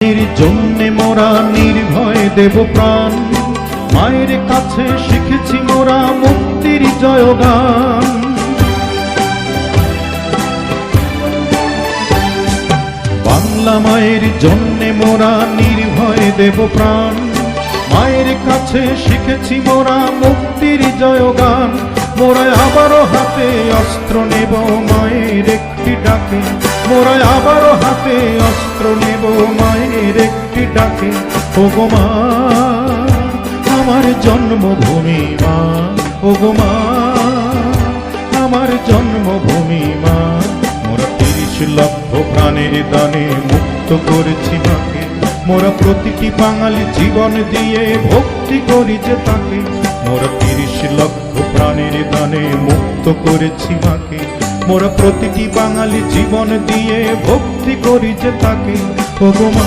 এর জন্যে মোরা নির্ভয় দেব প্রাণ, মায়ের কাছে শিখেছি মোরা মুক্তির জয়গান। বাংলা মায়ের জন্যে মোরা নির্ভয় দেব প্রাণ, মায়ের কাছে শিখেছি মোরা মুক্তির জয়গান। মোরা আবারও হাতে অস্ত্র নেব মায়ের একটি ডাকে, মোরা আবারও হাতে অস্ত্র নেব মায়ের একটি ডাকে। ওগো মা আমার জন্মভূমি মা, ওগো মা আমার জন্মভূমি মা। মোরা ৩০ লক্ষ প্রাণের দানে মুক্ত করেছি মাকে, মোরা প্রতিটি বাঙালি জীবন দিয়ে ভক্তি করি যে তাকে। মোরা ৩০ লক্ষ প্রাণের দানে মুক্ত করেছি মাকে, মোরা প্রতিটি বাঙালি জীবন দিয়ে ভক্তি করি যে তাকে। ওগো মা।